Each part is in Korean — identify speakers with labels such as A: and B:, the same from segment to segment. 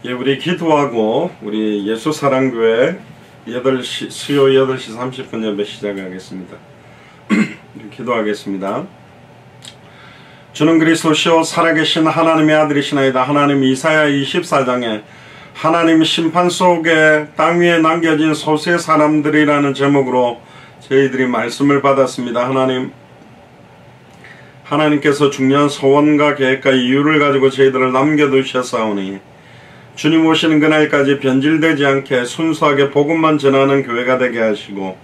A: 예, 우리 기도하고 우리 예수사랑교회 수요 8시 30분 예배 시작하겠습니다. 기도하겠습니다. 주는 그리스도시요 살아계신 하나님의 아들이시나이다. 하나님 이사야 24장에 하나님 심판 속에 땅 위에 남겨진 소수의 사람들이라는 제목으로 저희들이 말씀을 받았습니다. 하나님께서 중요한 소원과 계획과 이유를 가지고 저희들을 남겨두셨사오니 주님 오시는 그날까지 변질되지 않게 순수하게 복음만 전하는 교회가 되게 하시고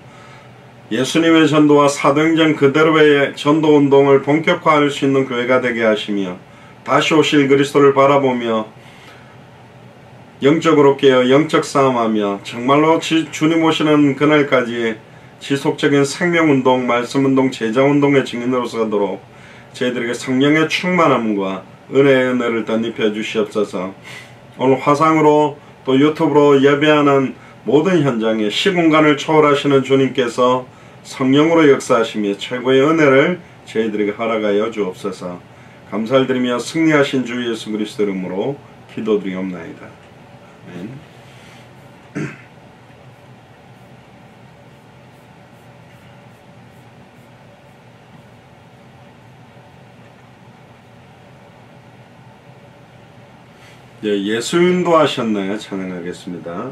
A: 예수님의 전도와 사도행전 그대로의 전도운동을 본격화할 수 있는 교회가 되게 하시며 다시 오실 그리스도를 바라보며 영적으로 깨어 영적 싸움하며 정말로 주님 오시는 그날까지 지속적인 생명운동, 말씀운동, 제자운동의 증인으로서 가도록 저희들에게 성령의 충만함과 은혜의 은혜를 덧입혀 주시옵소서. 오늘 화상으로 또 유튜브로 예배하는 모든 현장에 시공간을 초월하시는 주님께서 성령으로 역사하시며 최고의 은혜를 저희들에게 허락하여 주옵소서. 감사를 드리며 승리하신 주 예수 그리스도 이름으로 기도드리옵나이다. 아멘. 예, 예수 인도하셨나요? 찬양하겠습니다.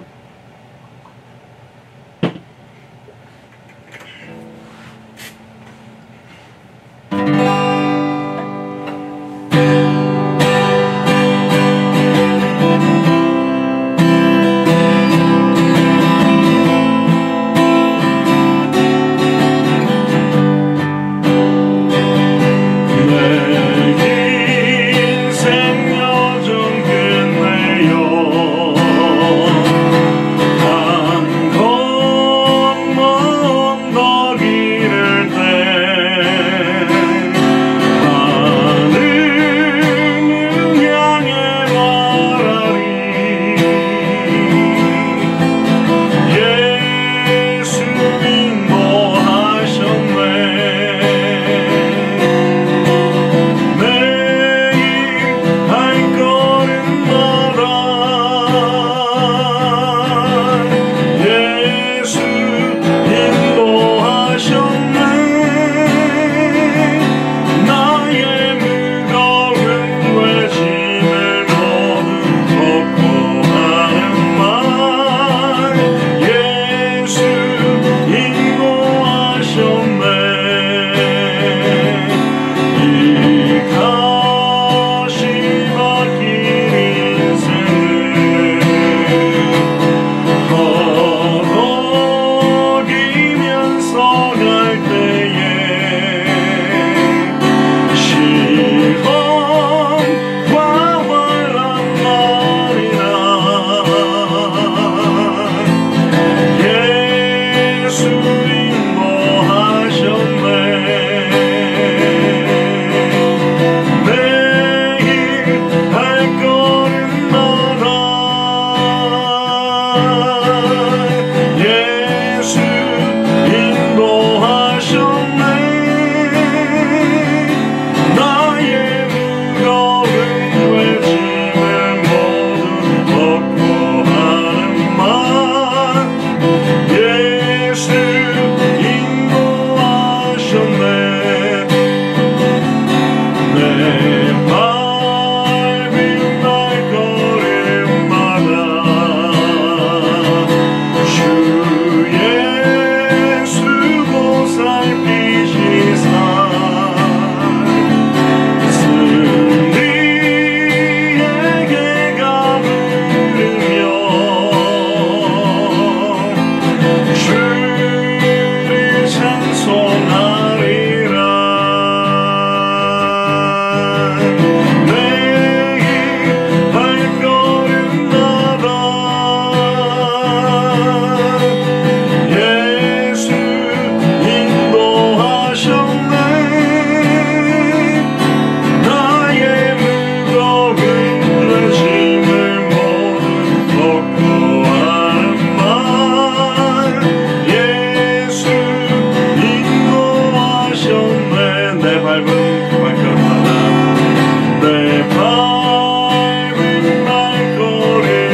B: 내 밟은 발걸음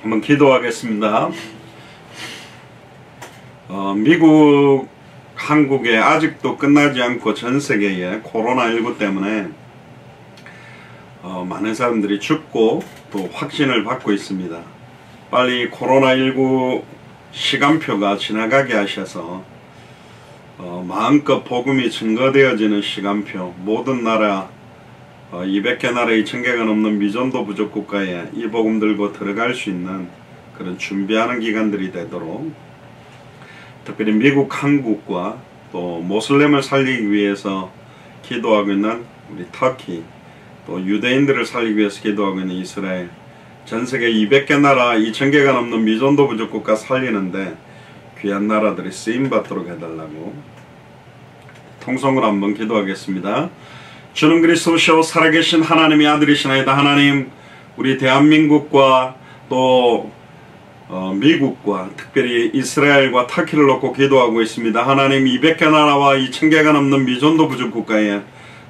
A: 한번 기도하겠습니다. 미국, 한국에 아직도 끝나지 않고 전 세계에 코로나19 때문에 많은 사람들이 죽고 또 확진을 받고 있습니다. 빨리 코로나19 시간표가 지나가게 하셔서 마음껏 복음이 증거되어지는 시간표, 모든 나라 200개 나라 2000개가 넘는 미전도 부족 국가에 이 복음 들고 들어갈 수 있는 그런 준비하는 기간들이 되도록, 특별히 미국, 한국과 또 모슬렘을 살리기 위해서 기도하고 있는 우리 터키, 또 유대인들을 살리기 위해서 기도하고 있는 이스라엘, 전세계 200개 나라 2000개가 넘는 미전도 부족 국가 살리는데 귀한 나라들이 쓰임받도록 해달라고 통성으로 한번 기도하겠습니다. 주는 그리스도시요 살아계신 하나님의 아들이시나이다. 하나님, 우리 대한민국과 또 미국과 특별히 이스라엘과 터키를 놓고 기도하고 있습니다. 하나님, 200개 나라와 2000개가 넘는 미전도 부족 국가에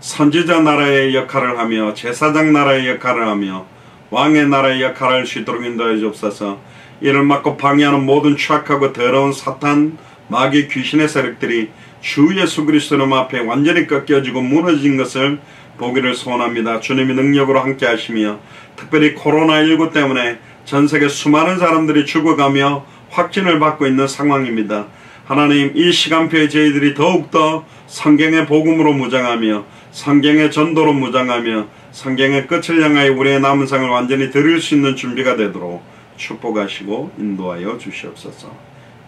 A: 선지자 나라의 역할을 하며 제사장 나라의 역할을 하며 왕의 나라의 역할을 할 수 있도록 인도하여 주옵소서. 이를 막고 방해하는 모든 추악하고 더러운 사탄, 마귀, 귀신의 세력들이 주 예수 그리스도 이름 앞에 완전히 꺾여지고 무너진 것을 보기를 소원합니다. 주님이 능력으로 함께 하시며 특별히 코로나19 때문에 전세계 수많은 사람들이 죽어가며 확진을 받고 있는 상황입니다. 하나님, 이 시간표에 저희들이 더욱더 성경의 복음으로 무장하며 성경의 전도로 무장하며 성경의 끝을 향하여 우리의 남은 생을 완전히 드릴 수 있는 준비가 되도록 축복하시고 인도하여 주시옵소서.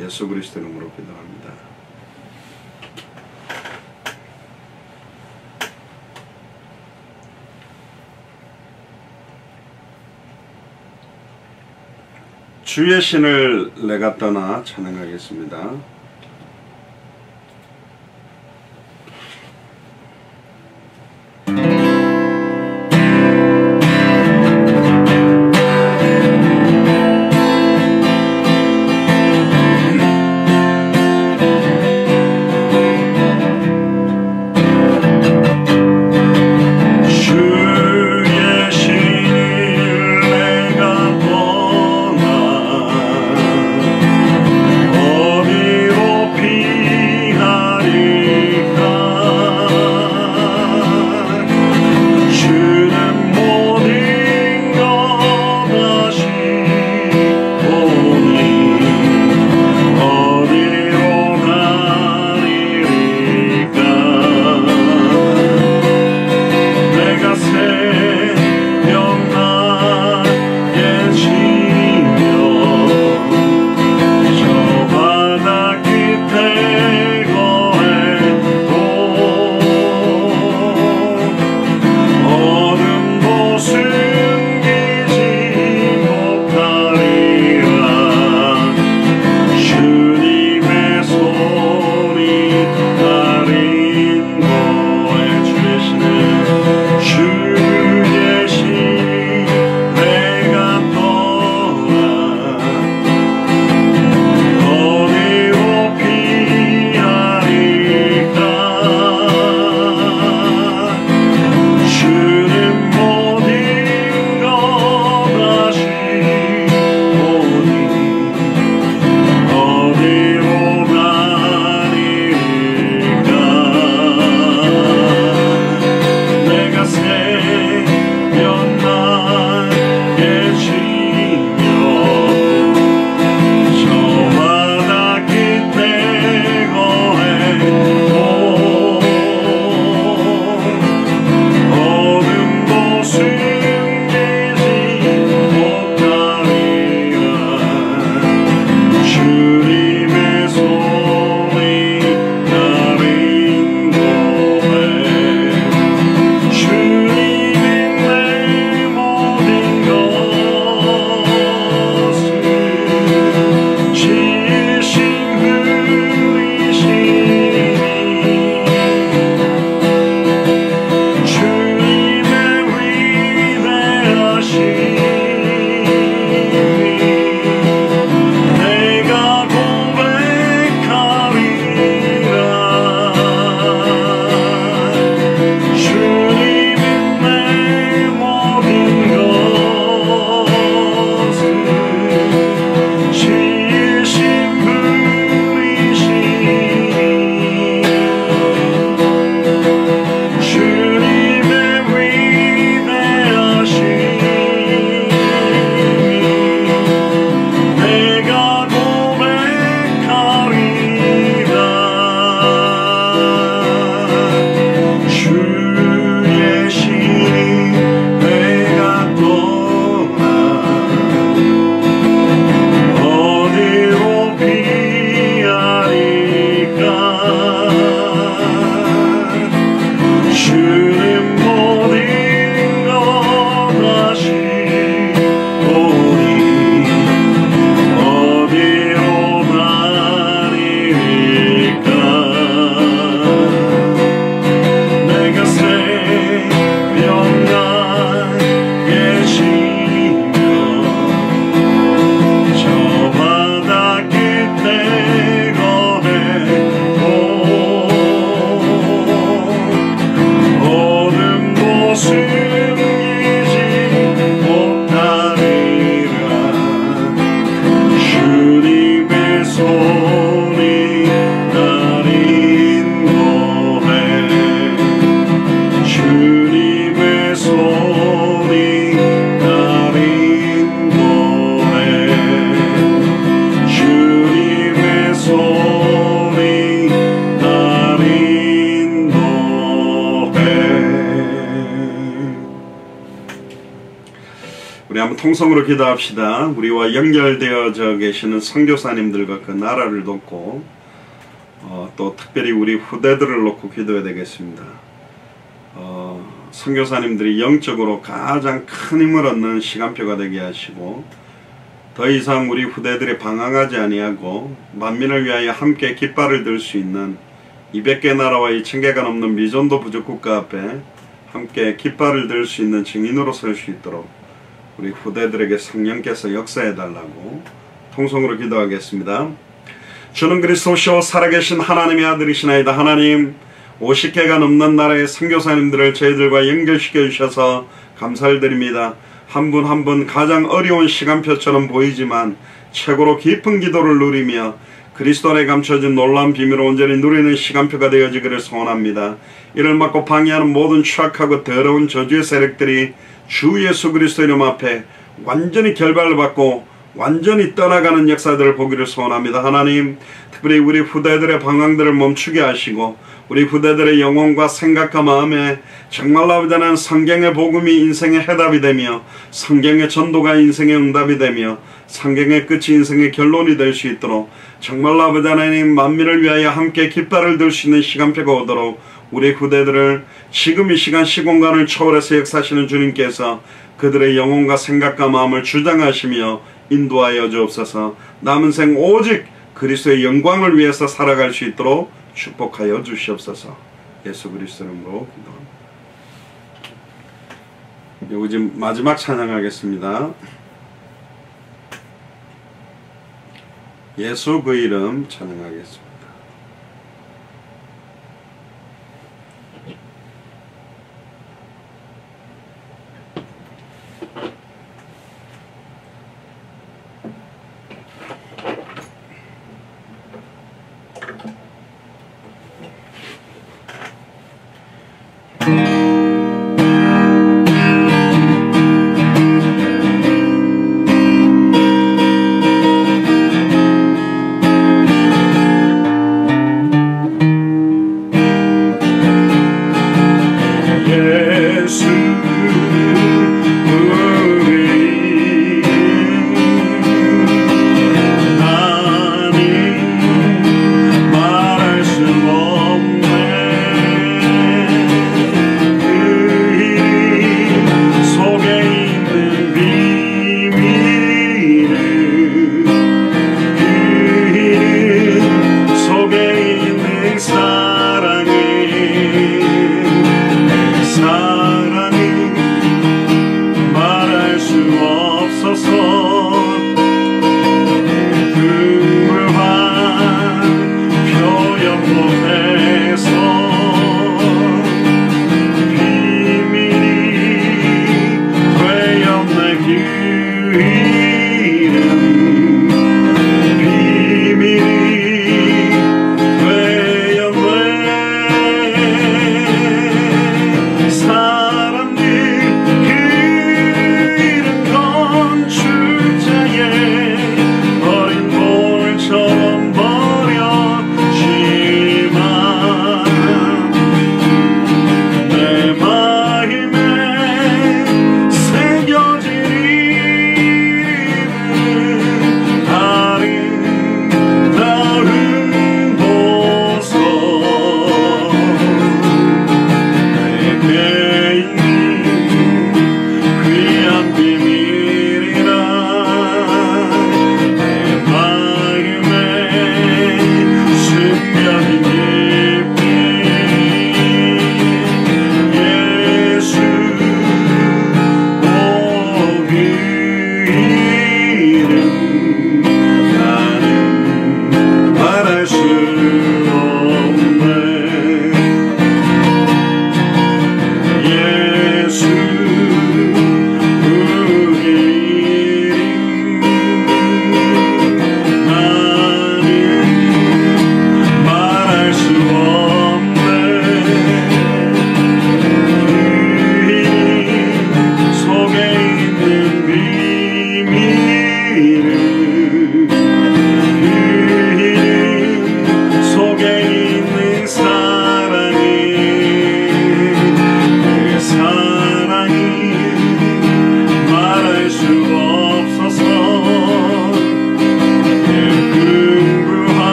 A: 예수 그리스도 이름으로 기도합니다. 주의 신을 내가 떠나 찬양하겠습니다.
B: 어디로
A: 통성으로 기도합시다. 우리와 연결되어져 계시는 선교사님들과 그 나라를 돕고 또 특별히 우리 후대들을 놓고 기도해야 되겠습니다. 선교사님들이 영적으로 가장 큰 힘을 얻는 시간표가 되게 하시고 더 이상 우리 후대들이 방황하지 아니하고 만민을 위하여 함께 깃발을 들 수 있는 200개 나라와 2000개가 넘는 미전도 부족 국가 앞에 함께 깃발을 들 수 있는 증인으로 설 수 있도록 우리 후대들에게 성령께서 역사해달라고 통성으로 기도하겠습니다. 주는 그리스도시요 살아계신 하나님의 아들이시나이다. 하나님, 50개가 넘는 나라의 선교사님들을 저희들과 연결시켜 주셔서 감사를 드립니다. 한 분 한 분 가장 어려운 시간표처럼 보이지만 최고로 깊은 기도를 누리며 그리스도 안에 감춰진 놀라운 비밀을 온전히 누리는 시간표가 되어지기를 소원합니다. 이를 막고 방해하는 모든 추악하고 더러운 저주의 세력들이 주 예수 그리스도 이름 앞에 완전히 결박을 받고 완전히 떠나가는 역사들을 보기를 소원합니다. 하나님, 특별히 우리 후대들의 방황들을 멈추게 하시고 우리 후대들의 영혼과 생각과 마음에 정말로 아버지 하나님 성경의 복음이 인생의 해답이 되며 성경의 전도가 인생의 응답이 되며 성경의 끝이 인생의 결론이 될 수 있도록 정말로 아버지 하나님 만민을 위하여 함께 깃발을 들 수 있는 시간표가 오도록 우리 후대들을 지금 이 시간 시공간을 초월해서 역사하시는 주님께서 그들의 영혼과 생각과 마음을 주장하시며 인도하여 주옵소서. 남은 생 오직 그리스도의 영광을 위해서 살아갈 수 있도록 축복하여 주시옵소서. 예수 그리스도 이름으로 기도합니다. 요즘 마지막 찬양하겠습니다. 예수 그 이름 찬양하겠습니다.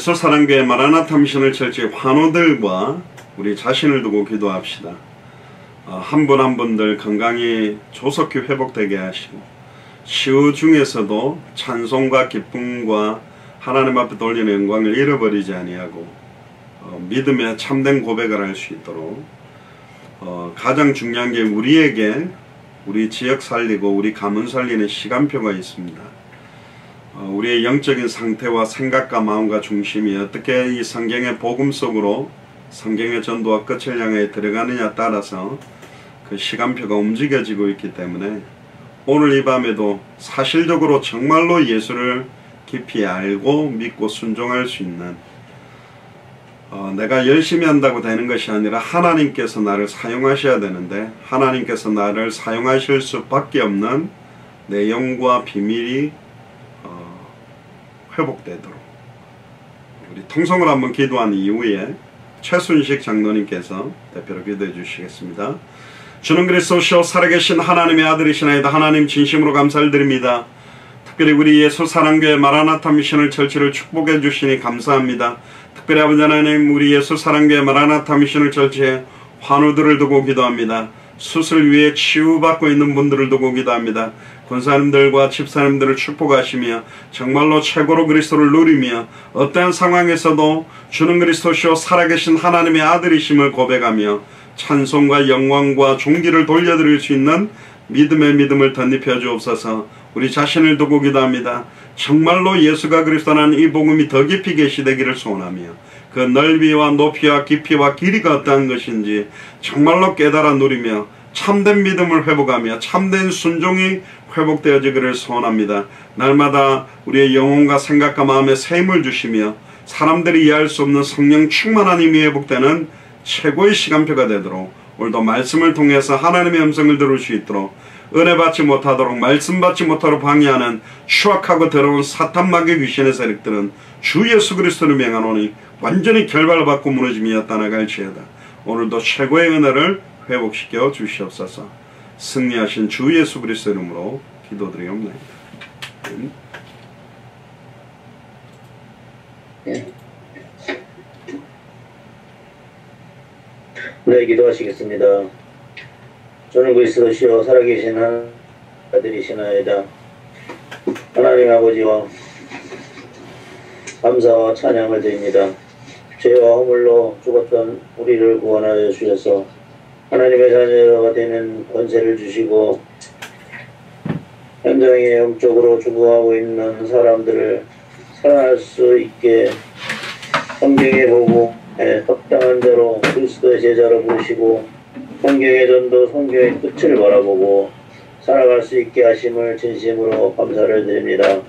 A: 예수 사랑교회 마라나타 미션을 철치 환우들과 우리 자신을 두고 기도합시다. 한 분 한 분들 건강이 조속히 회복되게 하시고 시후 중에서도 찬송과 기쁨과 하나님 앞에 돌리는 영광을 잃어버리지 아니하고 믿음의 참된 고백을 할 수 있도록 가장 중요한 게 우리에게 우리 지역 살리고 우리 가문 살리는 시간표가 있습니다. 우리의 영적인 상태와 생각과 마음과 중심이 어떻게 이 성경의 복음 속으로 성경의 전도와 끝을 향해 들어가느냐에 따라서 그 시간표가 움직여지고 있기 때문에 오늘 이 밤에도 사실적으로 정말로 예수를 깊이 알고 믿고 순종할 수 있는 내가 열심히 한다고 되는 것이 아니라 하나님께서 나를 사용하셔야 되는데 하나님께서 나를 사용하실 수밖에 없는 내용과 비밀이 회복되도록 우리 통성을 한번 기도한 이후에 최순식 장로님께서 대표로 기도해 주시겠습니다. 주는 그리스도시요 살아계신 하나님의 아들이시나이다. 하나님 진심으로 감사를 드립니다. 특별히 우리 예수 사랑교회 마라나타 미션을 철치를 축복해 주시니 감사합니다. 특별히 아버지 하나님 우리 예수 사랑교회 마라나타 미션을 철치해 환우들을 두고 기도합니다. 수술 위에 치유받고 있는 분들을 두고 기도합니다. 권사님들과 집사님들을 축복하시며 정말로 최고로 그리스도를 누리며 어떠한 상황에서도 주는 그리스도시요 살아계신 하나님의 아들이심을 고백하며 찬송과 영광과 존귀를 돌려드릴 수 있는 믿음의 믿음을 덧입혀 주옵소서. 우리 자신을 두고 기도합니다. 정말로 예수가 그리스도라는 이 복음이 더 깊이 계시되기를 소원하며 그 넓이와 높이와 깊이와 길이가 어떠한 것인지 정말로 깨달아 누리며 참된 믿음을 회복하며 참된 순종이 회복되어지기를 소원합니다. 날마다 우리의 영혼과 생각과 마음에 새 힘을 주시며 사람들이 이해할 수 없는 성령 충만한 힘이 회복되는 최고의 시간표가 되도록 오늘도 말씀을 통해서 하나님의 음성을 들을 수 있도록 은혜 받지 못하도록 말씀 받지 못하도록 방해하는 추악하고 더러운 사탄 마귀 귀신의 세력들은 주 예수 그리스도를 명하노니 완전히 결발받고 무너짐이야 떠나갈지어다. 오늘도 최고의 은혜를 회복시켜 주시옵소서. 승리하신 주 예수 그리스도 이름으로 기도드리옵나이다.
B: 네, 기도하시겠습니다. 주는 그리스도시요 살아계신 아들이시나이다. 하나님 아버지와 감사와 찬양을 드립니다. 죄와 허물로 죽었던 우리를 구원하여 주셔서 하나님의 자녀가 되는 권세를 주시고 현장에 영적으로 죽어가고 있는 사람들을 살아날 수 있게 성경의 복음에 합당한 대로 그리스도의 제자로 부르시고 성경의 전도 성경의 끝을 바라보고 살아갈 수 있게 하심을 진심으로 감사를 드립니다.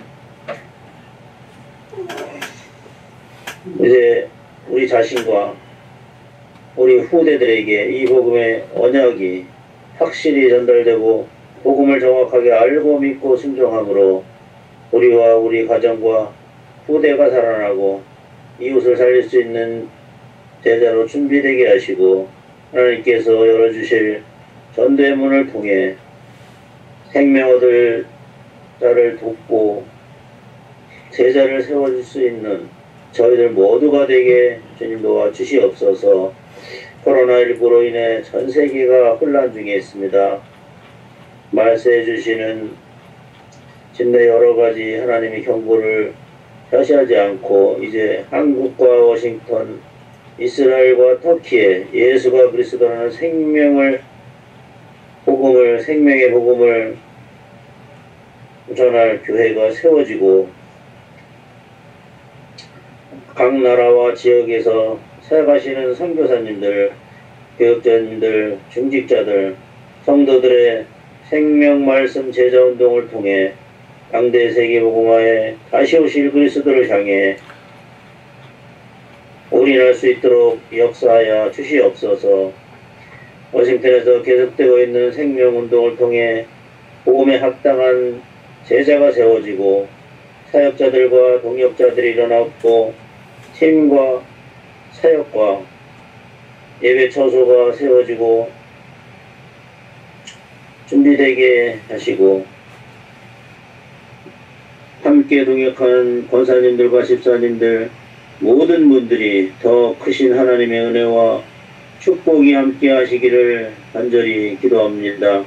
B: 이제 우리 자신과 우리 후대들에게 이 복음의 언약이 확실히 전달되고 복음을 정확하게 알고 믿고 순종함으로 우리와 우리 가정과 후대가 살아나고 이웃을 살릴 수 있는 제자로 준비되게 하시고 하나님께서 열어주실 전도의 문을 통해 생명 얻을 자를 돕고 제자를 세워줄 수 있는 저희들 모두가 되게 주님 도와주시옵소서. 코로나19로 인해 전 세계가 혼란 중에 있습니다. 말씀해 주시는 진내 여러가지 하나님의 경고를 벼시하지 않고 이제 한국과 워싱턴, 이스라엘과 터키에 예수가 그리스도라는 생명의 복음을 전할 교회가 세워지고 각 나라와 지역에서 살아가시는 선교사님들, 교역자님들, 중직자들, 성도들의 생명 말씀 제자운동을 통해 당대 세계복음화에 다시 오실 그리스도를 향해 올인할 수 있도록 역사하여 주시옵소서. 워싱턴에서 계속되고 있는 생명운동을 통해 복음에 합당한 제자가 세워지고 사역자들과 동역자들이 일어났고 팀과 사역과 예배 처소가 세워지고 준비되게 하시고 함께 동역한 권사님들과 집사님들, 모든 분들이 더 크신 하나님의 은혜와 축복이 함께 하시기를 간절히 기도합니다.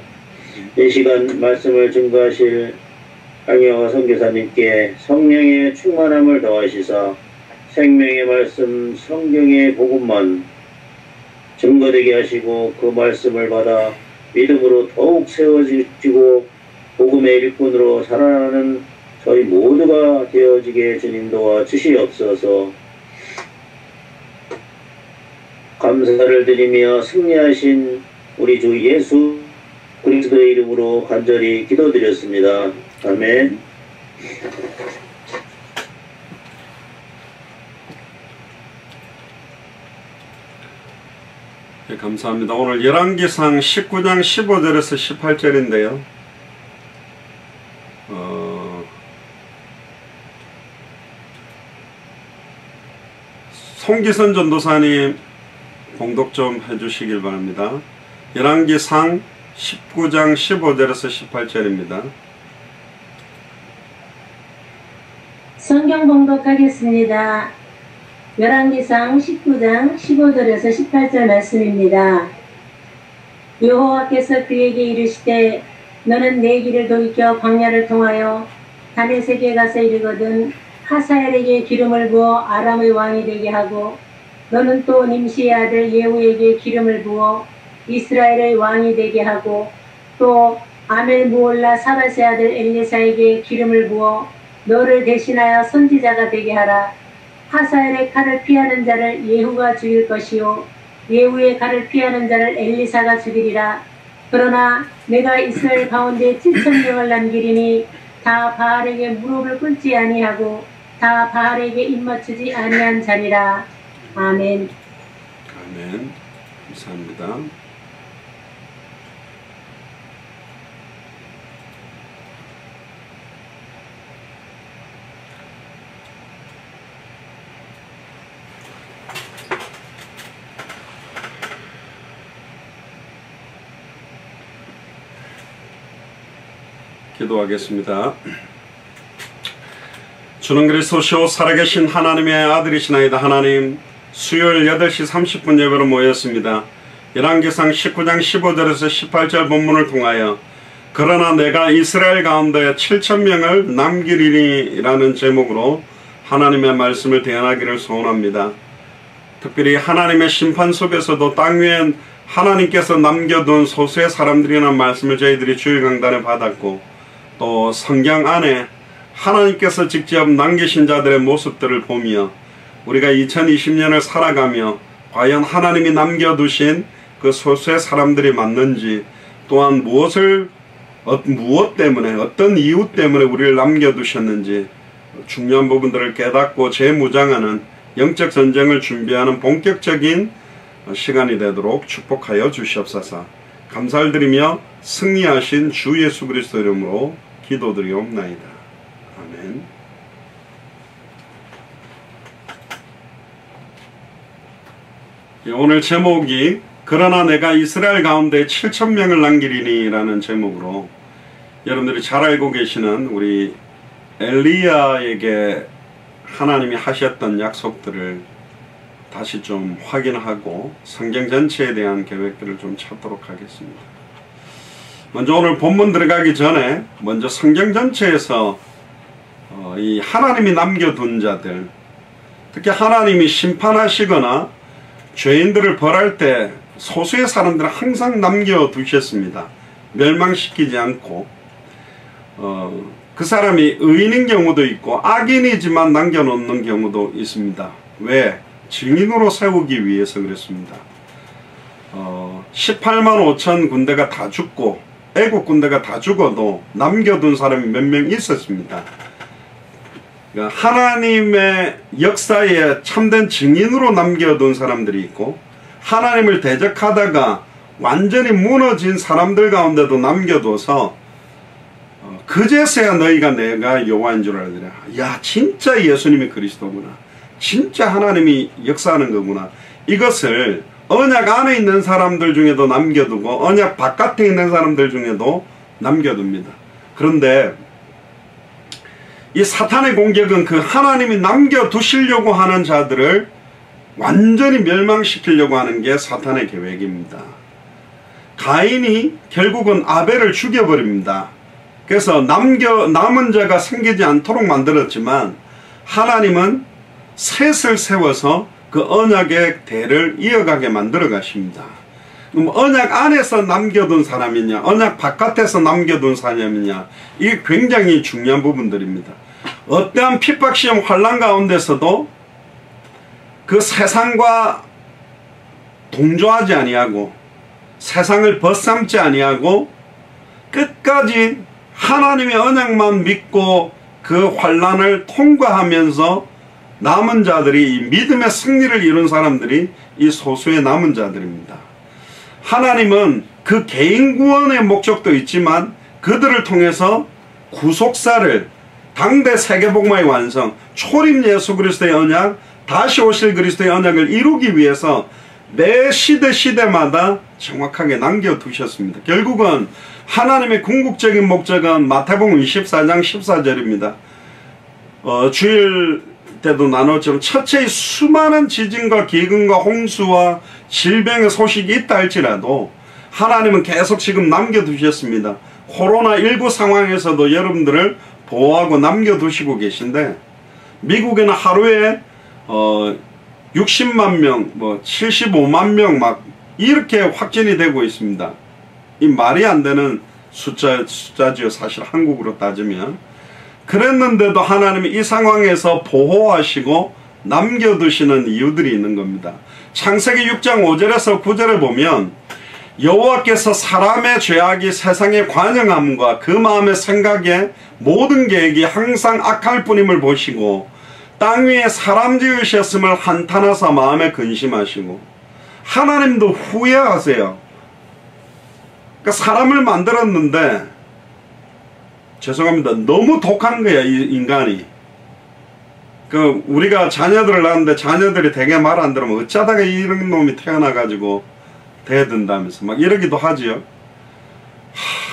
B: 이 시간 말씀을 증거하실 강영화 선교사님께 성령의 충만함을 더하시사 생명의 말씀 성경의 복음만 증거되게 하시고 그 말씀을 받아 믿음으로 더욱 세워지고 복음의 일꾼으로 살아나는 저희 모두가 되어지게 주님 도와 주시옵소서. 감사를 드리며 승리하신 우리 주 예수 그리스도의 이름으로 간절히 기도드렸습니다. 아멘.
A: 네, 감사합니다. 오늘 열왕기상 19장 15절에서 18절인데요. 송기선 전도사님 봉독 좀 해주시길 바랍니다. 열왕기상 19장 15절에서 18절입니다.
C: 성경 봉독하겠습니다. 열왕기상 19장 15절에서 18절 말씀입니다. 여호와께서 그에게 이르시되 너는 내 길을 돌이켜 광야를 통하여 다메섹에 가서 이르거든 하사엘에게 기름을 부어 아람의 왕이 되게 하고 너는 또 nim시의 아들 예후에게 기름을 부어 이스라엘의 왕이 되게 하고 또 아멜무올라 사밧의 아들 엘리사에게 기름을 부어 너를 대신하여 선지자가 되게 하라. 하사엘의 칼을 피하는 자를 예후가 죽일 것이요 예후의 칼을 피하는 자를 엘리사가 죽이리라. 그러나 내가 이스라엘 가운데 7,000명을 남기리니 다 바알에게 무릎을 꿇지 아니하고 다 바알에게 입맞추지 아니한 자리라. 아멘.
A: 아멘. 감사합니다. 기도하겠습니다. 주는 그리스도시요 살아계신 하나님의 아들이시나이다. 하나님, 수요일 8시 30분 예배로 모였습니다. 열왕기상 19장 15절에서 18절 본문을 통하여 그러나 내가 이스라엘 가운데 7,000명을 남기리니 라는 제목으로 하나님의 말씀을 대언하기를 소원합니다. 특별히 하나님의 심판 속에서도 땅 위엔 하나님께서 남겨둔 소수의 사람들이라는 말씀을 저희들이 주일 강단에 받았고 또 성경 안에 하나님께서 직접 남기신 자들의 모습들을 보며 우리가 2020년을 살아가며 과연 하나님이 남겨두신 그 소수의 사람들이 맞는지 또한 무엇 때문에 어떤 이유 때문에 우리를 남겨두셨는지 중요한 부분들을 깨닫고 재무장하는 영적 전쟁을 준비하는 본격적인 시간이 되도록 축복하여 주시옵소서. 감사를 드리며 승리하신 주 예수 그리스도 이름으로 기도드리옵나이다. 아멘. 오늘 제목이 그러나 내가 이스라엘 가운데 7,000명을 남기리니 라는 제목으로 여러분들이 잘 알고 계시는 우리 엘리야에게 하나님이 하셨던 약속들을 다시 좀 확인하고 성경 전체에 대한 계획들을 좀 찾도록 하겠습니다. 먼저 오늘 본문 들어가기 전에 먼저 성경 전체에서 이 하나님이 남겨둔 자들, 특히 하나님이 심판하시거나 죄인들을 벌할 때 소수의 사람들을 항상 남겨두셨습니다. 멸망시키지 않고 그 사람이 의인인 경우도 있고 악인이지만 남겨놓는 경우도 있습니다. 왜? 증인으로 세우기 위해서 그랬습니다. 18만 5천 군대가 다 죽고 애국 군대가 다 죽어도 남겨둔 사람이 몇 명 있었습니다. 그러니까 하나님의 역사에 참된 증인으로 남겨둔 사람들이 있고 하나님을 대적하다가 완전히 무너진 사람들 가운데도 남겨둬서 그제서야 너희가 내가 여호와인 줄 알더라. 야, 진짜 예수님이 그리스도구나. 진짜 하나님이 역사하는 거구나. 이것을 언약 안에 있는 사람들 중에도 남겨두고 언약 바깥에 있는 사람들 중에도 남겨둡니다. 그런데 이 사탄의 공격은 그 하나님이 남겨두시려고 하는 자들을 완전히 멸망시키려고 하는 게 사탄의 계획입니다. 가인이 결국은 아벨을 죽여버립니다. 그래서 남은 자가 생기지 않도록 만들었지만 하나님은 셋을 세워서 그 언약의 대를 이어가게 만들어 가십니다. 그럼 언약 안에서 남겨둔 사람이냐, 언약 바깥에서 남겨둔 사람이냐, 이게 굉장히 중요한 부분들입니다. 어떠한 핍박, 시험, 환난 가운데서도 그 세상과 동조하지 아니하고 세상을 벗삼지 아니하고 끝까지 하나님의 언약만 믿고 그 환난을 통과하면서 남은 자들이, 이 믿음의 승리를 이룬 사람들이 이 소수의 남은 자들입니다. 하나님은 그 개인 구원의 목적도 있지만 그들을 통해서 구속사를, 당대 세계복음화의 완성, 초림 예수 그리스도의 언약, 다시 오실 그리스도의 언약을 이루기 위해서 매 시대마다 정확하게 남겨두셨습니다. 결국은 하나님의 궁극적인 목적은 마태복음 24장 14절입니다. 주일 때도 나눴지만 첫째의 수많은 지진과 기근과 홍수와 질병의 소식이 있다 할지라도 하나님은 계속 지금 남겨두셨습니다. 코로나19 상황에서도 여러분들을 보호하고 남겨두시고 계신데, 미국에는 하루에 60만 명, 75만 명 막 이렇게 확진이 되고 있습니다. 이 말이 안 되는 숫자지요, 사실 한국으로 따지면. 그랬는데도 하나님이 이 상황에서 보호하시고 남겨두시는 이유들이 있는 겁니다. 창세기 6장 5절에서 9절에 보면 여호와께서 사람의 죄악이 세상에 관영함과 그 마음의 생각에 모든 계획이 항상 악할 뿐임을 보시고 땅 위에 사람 지으셨음을 한탄하사 마음에 근심하시고, 하나님도 후회하세요. 그러니까 사람을 만들었는데, 죄송합니다, 너무 독한 거야 이 인간이. 우리가 자녀들을 낳았는데 자녀들이 되게 말 안 들으면 어쩌다가 이런 놈이 태어나가지고 대든다면서 막 이러기도 하지요.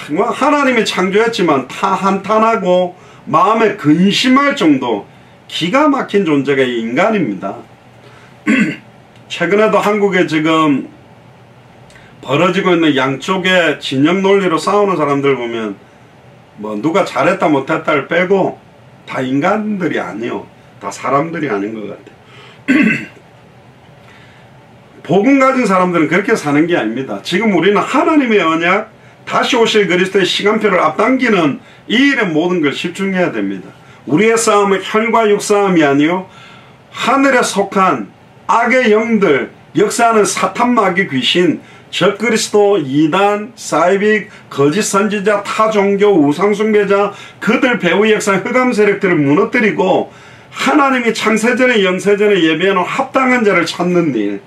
A: 하나님이 창조했지만 한탄하고 마음에 근심할 정도 기가 막힌 존재가 이 인간입니다. 최근에도 한국에 지금 벌어지고 있는 양쪽의 진영 논리로 싸우는 사람들 보면 누가 잘했다 못했다를 빼고 다 인간들이 아니요, 다 사람들이 아닌 것 같아요. 복음 가진 사람들은 그렇게 사는 게 아닙니다. 지금 우리는 하나님의 언약, 다시 오실 그리스도의 시간표를 앞당기는 이 일에 모든 걸 집중해야 됩니다. 우리의 싸움은 혈과 육 싸움이 아니요 하늘에 속한 악의 영들, 역사하는 사탄, 마귀, 귀신, 적그리스도, 이단, 사이빅, 거짓 선지자, 타종교, 우상숭배자, 그들 배후 역사 흑암 세력들을 무너뜨리고 하나님이 창세전에 영세전에 예배하는 합당한 자를 찾는 일,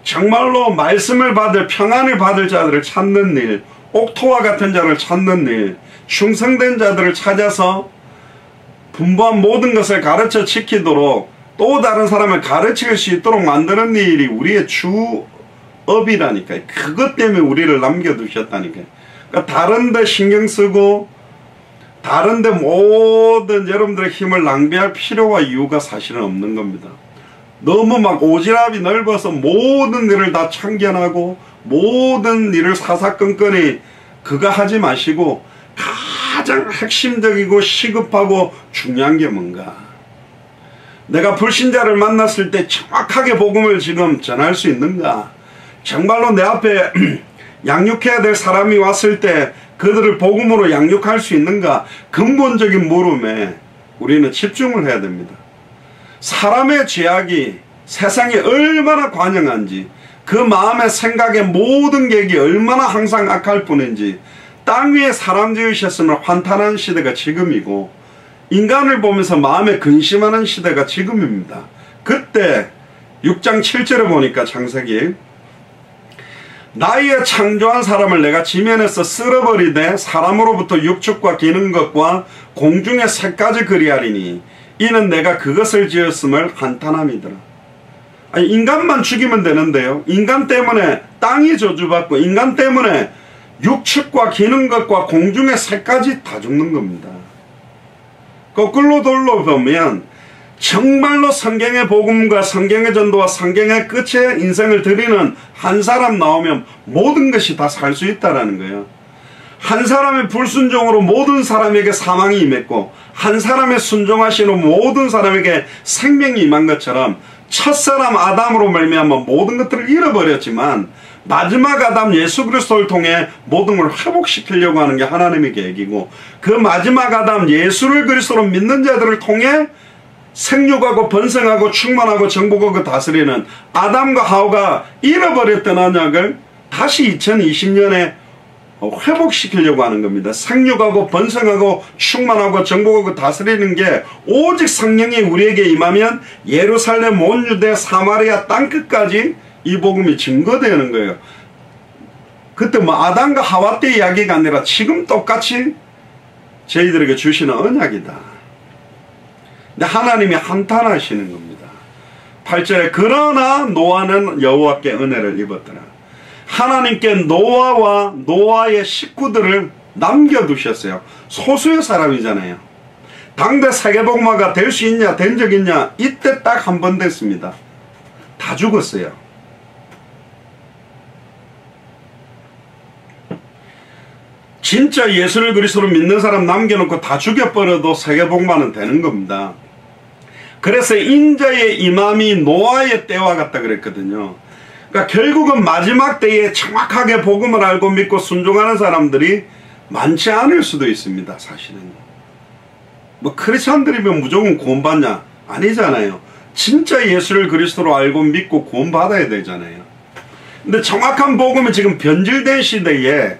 A: 정말로 말씀을 받을, 평안을 받을 자들을 찾는 일, 옥토와 같은 자를 찾는 일, 충성된 자들을 찾아서 분부한 모든 것을 가르쳐 지키도록 또 다른 사람을 가르칠 수 있도록 만드는 일이 우리의 주업이라니까요. 그것 때문에 우리를 남겨두셨다니까요. 그러니까 다른 데 신경 쓰고 다른 데 모든 여러분들의 힘을 낭비할 필요와 이유가 사실은 없는 겁니다. 너무 막 오지랖이 넓어서 모든 일을 다 참견하고 모든 일을 사사건건히 그거 하지 마시고 가장 핵심적이고 시급하고 중요한 게 뭔가, 내가 불신자를 만났을 때 정확하게 복음을 지금 전할 수 있는가, 정말로 내 앞에 양육해야 될 사람이 왔을 때 그들을 복음으로 양육할 수 있는가, 근본적인 물음에 우리는 집중을 해야 됩니다. 사람의 죄악이 세상에 얼마나 관영한지, 그 마음의 생각의 모든 계획이 얼마나 항상 악할 뿐인지, 땅 위에 사람 지으셨음을 환탄하는 시대가 지금이고 인간을 보면서 마음에 근심하는 시대가 지금입니다. 그때 6장 7절에 보니까 창세기, 나의 창조한 사람을 내가 지면에서 쓸어버리되 사람으로부터 육축과 기는 것과 공중의 새까지 그리하리니 이는 내가 그것을 지었음을 한탄함이더라. 아니, 인간만 죽이면 되는데요, 인간 때문에 땅이 저주받고 인간 때문에 육축과 기는 것과 공중의 새까지 다 죽는 겁니다. 거꾸로 돌려보면 정말로 성경의 복음과 성경의 전도와 성경의 끝에 인생을 드리는 한 사람 나오면 모든 것이 다 살 수 있다라는 거예요. 한 사람의 불순종으로 모든 사람에게 사망이 임했고 한 사람의 순종하시는 모든 사람에게 생명이 임한 것처럼 첫사람 아담으로 말미암아 모든 것들을 잃어버렸지만 마지막 아담 예수 그리스도를 통해 모든 걸 회복시키려고 하는 게 하나님의 계획이고 그 마지막 아담 예수를 그리스도로 믿는 자들을 통해 생육하고 번성하고 충만하고 정복하고 다스리는 아담과 하와가 잃어버렸던 언약을 다시 2020년에 회복시키려고 하는 겁니다. 생육하고 번성하고 충만하고 정복하고 다스리는 게 오직 성령이 우리에게 임하면 예루살렘 온 유대 사마리아 땅끝까지 이 복음이 증거되는 거예요. 그때 뭐 아담과 하와 때 이야기가 아니라 지금 똑같이 저희들에게 주시는 언약이다. 근데 하나님이 한탄하시는 겁니다. 8절에 그러나 노아는 여호와께 은혜를 입었더라. 하나님께 노아와 노아의 식구들을 남겨두셨어요. 소수의 사람이잖아요. 당대 세계복마가 될 수 있냐 된 적 있냐 이때 딱 한 번 됐습니다. 다 죽었어요. 진짜 예수를 그리스도로 믿는 사람 남겨놓고 다 죽여버려도 세계복마는 되는 겁니다. 그래서 인자의 임함이 노아의 때와 같다 그랬거든요. 그러니까 결국은 마지막 때에 정확하게 복음을 알고 믿고 순종하는 사람들이 많지 않을 수도 있습니다. 사실은 뭐 크리스찬들이면 무조건 구원받냐? 아니잖아요. 진짜 예수를 그리스도로 알고 믿고 구원받아야 되잖아요. 근데 정확한 복음이 지금 변질된 시대에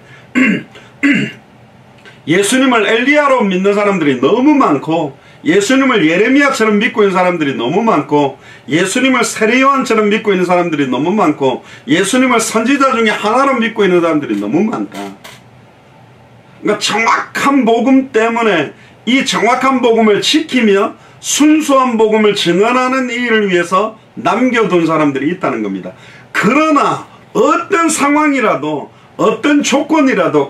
A: 예수님을 엘리야로 믿는 사람들이 너무 많고 예수님을 예레미야처럼 믿고 있는 사람들이 너무 많고 예수님을 세례요한처럼 믿고 있는 사람들이 너무 많고 예수님을 선지자 중에 하나로 믿고 있는 사람들이 너무 많다. 그러니까 정확한 복음 때문에 이 정확한 복음을 지키며 순수한 복음을 증언하는 일을 위해서 남겨둔 사람들이 있다는 겁니다. 그러나 어떤 상황이라도 어떤 조건이라도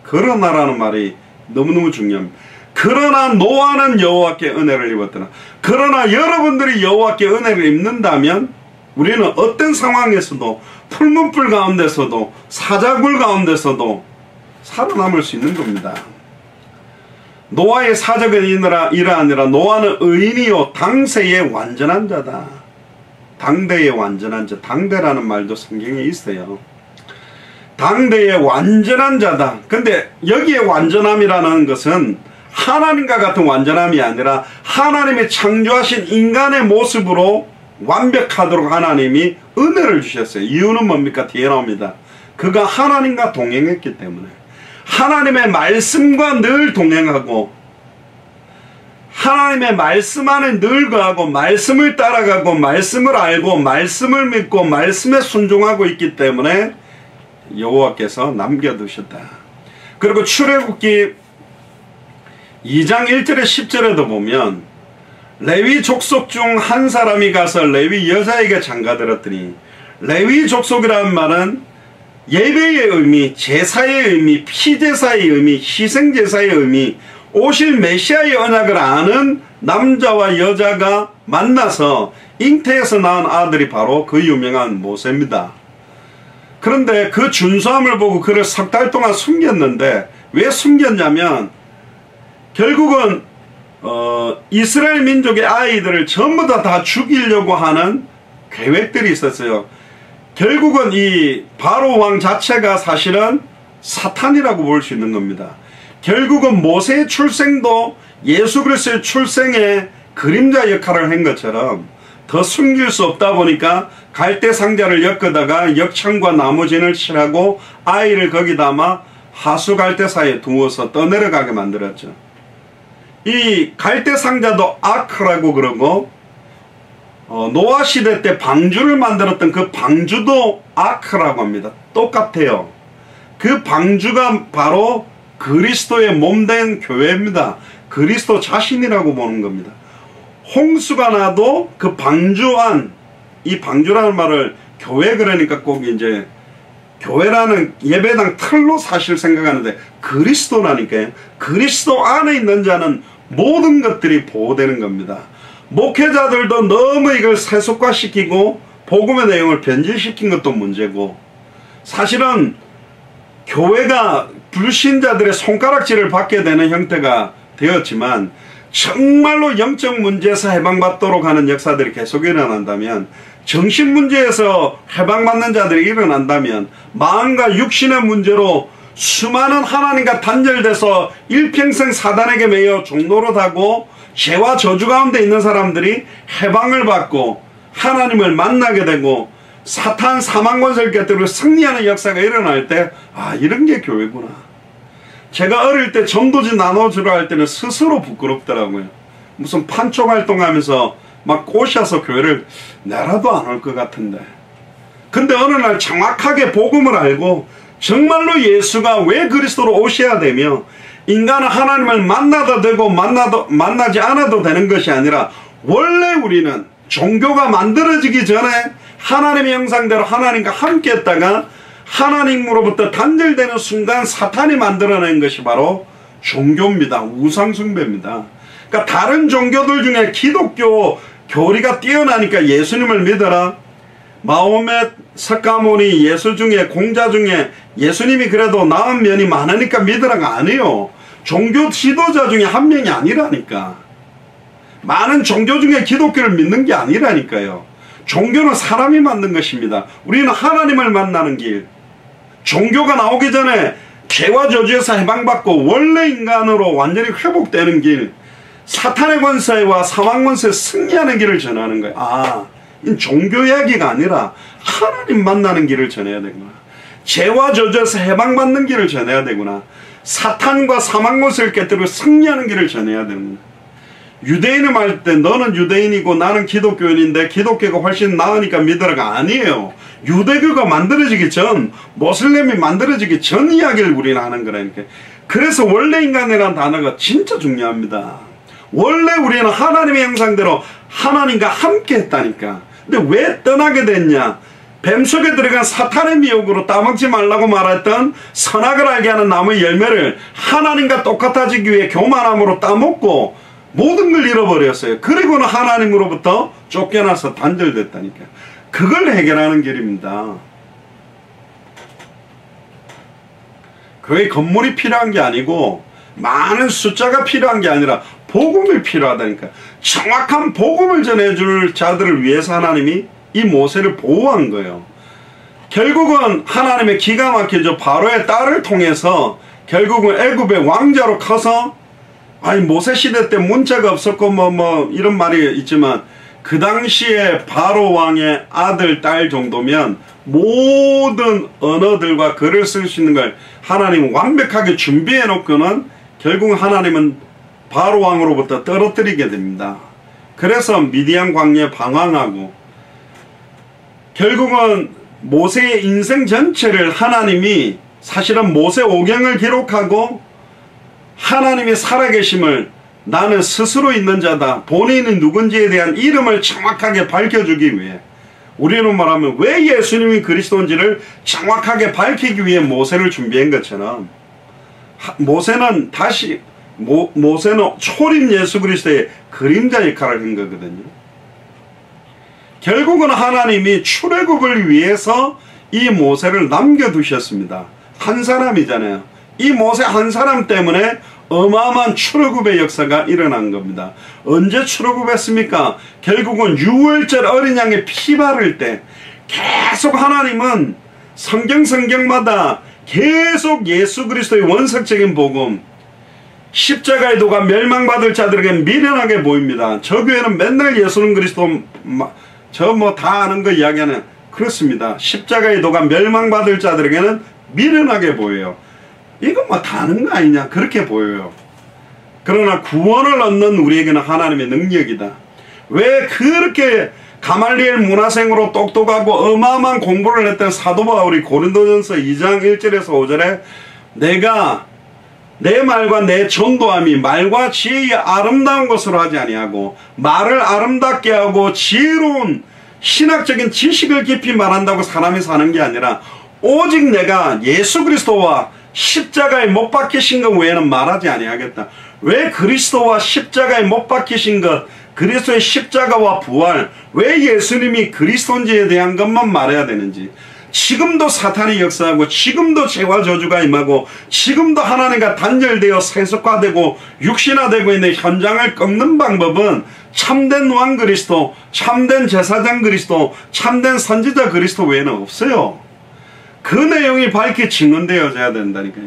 A: 그러나라는 말이 너무너무 중요합니다. 그러나 노아는 여호와께 은혜를 입었더라. 그러나 여러분들이 여호와께 은혜를 입는다면 우리는 어떤 상황에서도 풀문불 가운데서도 사자굴 가운데서도 살아남을 수 있는 겁니다. 노아의 사적은 이러하니라. 노아는 의인이요 당세의 완전한 자다. 당대의 완전한 자. 당대라는 말도 성경에 있어요. 당대의 완전한 자다. 근데 여기에 완전함이라는 것은 하나님과 같은 완전함이 아니라 하나님이 창조하신 인간의 모습으로 완벽하도록 하나님이 은혜를 주셨어요. 이유는 뭡니까? 뒤에 나옵니다. 그가 하나님과 동행했기 때문에 하나님의 말씀과 늘 동행하고 하나님의 말씀 안에 늘 거하고 말씀을 따라가고 말씀을 알고 말씀을 믿고 말씀에 순종하고 있기 때문에 여호와께서 남겨두셨다. 그리고 출애굽기 2장 1절에 10절에도 보면 레위 족속 중 한 사람이 가서 레위 여자에게 장가들었더니 레위 족속이라는 말은 예배의 의미, 제사의 의미, 피제사의 의미, 희생제사의 의미, 오실 메시아의 언약을 아는 남자와 여자가 만나서 잉태에서 낳은 아들이 바로 그 유명한 모세입니다. 그런데 그 준수함을 보고 그를 3달 동안 숨겼는데 왜 숨겼냐면 결국은 이스라엘 민족의 아이들을 전부 다 죽이려고 하는 계획들이 있었어요. 결국은 이 바로 왕 자체가 사실은 사탄이라고 볼 수 있는 겁니다. 결국은 모세의 출생도 예수 그리스도의 출생의 그림자 역할을 한 것처럼 더 숨길 수 없다 보니까 갈대 상자를 엮어다가 역청과 나무진을 칠하고 아이를 거기 담아 하수 갈대 사이에 두어서 떠내려가게 만들었죠. 이 갈대 상자도 아크라고 그러고 노아 시대 때 방주를 만들었던 그 방주도 아크라고 합니다. 똑같아요. 그 방주가 바로 그리스도의 몸된 교회입니다. 그리스도 자신이라고 보는 겁니다. 홍수가 나도 그 방주 안, 이 방주라는 말을 교회 그러니까 꼭 이제 교회라는 예배당 틀로 사실 생각하는데 그리스도라니까요. 그리스도 안에 있는 자는 모든 것들이 보호되는 겁니다. 목회자들도 너무 이걸 세속화시키고 복음의 내용을 변질시킨 것도 문제고, 사실은 교회가 불신자들의 손가락질을 받게 되는 형태가 되었지만 정말로 영적 문제에서 해방받도록 하는 역사들이 계속 일어난다면, 정신 문제에서 해방받는 자들이 일어난다면, 마음과 육신의 문제로 수많은 하나님과 단절돼서 일평생 사단에게 매여 종노릇하고 죄와 저주 가운데 있는 사람들이 해방을 받고 하나님을 만나게 되고 사탄 사망 권세를 깨뜨리고 승리하는 역사가 일어날 때, 아, 이런 게 교회구나. 제가 어릴 때 전도지 나눠주려 할 때는 스스로 부끄럽더라고요. 무슨 판촉 활동하면서 막 꼬셔서 교회를 내라도 안 올 것 같은데. 근데 어느 날 정확하게 복음을 알고 정말로 예수가 왜 그리스도로 오셔야 되며 인간은 하나님을 만나도 되고 만나지 않아도 되는 것이 아니라, 원래 우리는 종교가 만들어지기 전에 하나님의 형상대로 하나님과 함께 했다가 하나님으로부터 단절되는 순간 사탄이 만들어낸 것이 바로 종교입니다. 우상숭배입니다. 그러니까 다른 종교들 중에 기독교 교리가 뛰어나니까 예수님을 믿어라, 마호멧, 석가모니, 예수 중에 공자 중에 예수님이 그래도 나은 면이 많으니까 믿으라가 아니에요. 종교 지도자 중에 한 명이 아니라니까. 많은 종교 중에 기독교를 믿는 게 아니라니까요. 종교는 사람이 만든 것입니다. 우리는 하나님을 만나는 길, 종교가 나오기 전에 죄와 저주에서 해방받고 원래 인간으로 완전히 회복되는 길, 사탄의 권세와 사망 권세에 승리하는 길을 전하는 거예요. 아, 이 종교 이야기가 아니라 하나님 만나는 길을 전해야 되구나. 죄와 저주에서 해방받는 길을 전해야 되구나. 사탄과 사망 권세를 깨뜨리고 승리하는 길을 전해야 되구나. 유대인을 말 때 너는 유대인이고 나는 기독교인인데 기독교가 훨씬 나으니까 믿으라가 아니에요. 유대교가 만들어지기 전, 모슬렘이 만들어지기 전 이야기를 우리는 하는 거라니까. 그래서 원래 인간이라는 단어가 진짜 중요합니다. 원래 우리는 하나님의 형상대로 하나님과 함께 했다니까. 근데 왜 떠나게 됐냐? 뱀 속에 들어간 사탄의 미혹으로 따먹지 말라고 말했던 선악을 알게 하는 나무의 열매를 하나님과 똑같아지기 위해 교만함으로 따먹고 모든 걸 잃어버렸어요. 그리고는 하나님으로부터 쫓겨나서 단절됐다니까. 그걸 해결하는 길입니다. 교회 건물이 필요한 게 아니고 많은 숫자가 필요한 게 아니라 복음이 필요하다니까. 정확한 복음을 전해줄 자들을 위해서 하나님이 이 모세를 보호한 거예요. 결국은 하나님의 기가 막히죠. 바로의 딸을 통해서 결국은 애굽의 왕자로 커서, 아니 모세 시대 때 문자가 없었고 뭐 이런 말이 있지만 그 당시에 바로 왕의 아들 딸 정도면 모든 언어들과 글을 쓸 수 있는 걸 하나님은 완벽하게 준비해 놓고는 결국은 하나님은 바로 왕으로부터 떨어뜨리게 됩니다. 그래서 미디안 광야에 방황하고 결국은 모세의 인생 전체를 하나님이 사실은 모세 오경을 기록하고 하나님의 살아계심을 나는 스스로 있는 자다, 본인이 누군지에 대한 이름을 정확하게 밝혀주기 위해, 우리는 말하면 왜 예수님이 그리스도인지를 정확하게 밝히기 위해 모세를 준비한 것처럼 모세는 모세는 초림 예수 그리스도의 그림자 역할을 한 거거든요. 결국은 하나님이 출애굽을 위해서 이 모세를 남겨두셨습니다. 한 사람이잖아요. 이 모세 한 사람 때문에 어마어마한 출애굽의 역사가 일어난 겁니다. 언제 출애굽했습니까? 결국은 유월절 어린 양의 피 바를 때 계속 하나님은 성경마다 계속 예수 그리스도의 원석적인 복음, 십자가의 도가 멸망받을 자들에게 미련하게 보입니다. 저 교회는 맨날 예수는 그리스도 저 뭐 다 아는 거 이야기하는, 그렇습니다. 십자가의 도가 멸망받을 자들에게는 미련하게 보여요. 이건 뭐 다 아는 거 아니냐 그렇게 보여요. 그러나 구원을 얻는 우리에게는 하나님의 능력이다. 왜 그렇게 가말리엘 문화생으로 똑똑하고 어마어마한 공부를 했던 사도 바울이 고린도전서 2장 1절에서 5절에 내가 내 말과 내 전도함이 말과 지혜의 아름다운 것으로 하지 아니하고 말을 아름답게 하고 지혜로운 신학적인 지식을 깊이 말한다고 사람이 사는 게 아니라 오직 내가 예수 그리스도와 십자가에 못 박히신 것 외에는 말하지 아니하겠다. 왜 그리스도와 십자가에 못 박히신 것, 그리스도의 십자가와 부활, 왜 예수님이 그리스도인지에 대한 것만 말해야 되는지, 지금도 사탄이 역사하고 지금도 죄와 저주가 임하고 지금도 하나님과 단절되어 세속화되고 육신화되고 있는 현장을 꺾는 방법은 참된 왕 그리스도, 참된 제사장 그리스도, 참된 선지자 그리스도 외에는 없어요. 그 내용이 밝히 증언되어져야 된다니까요.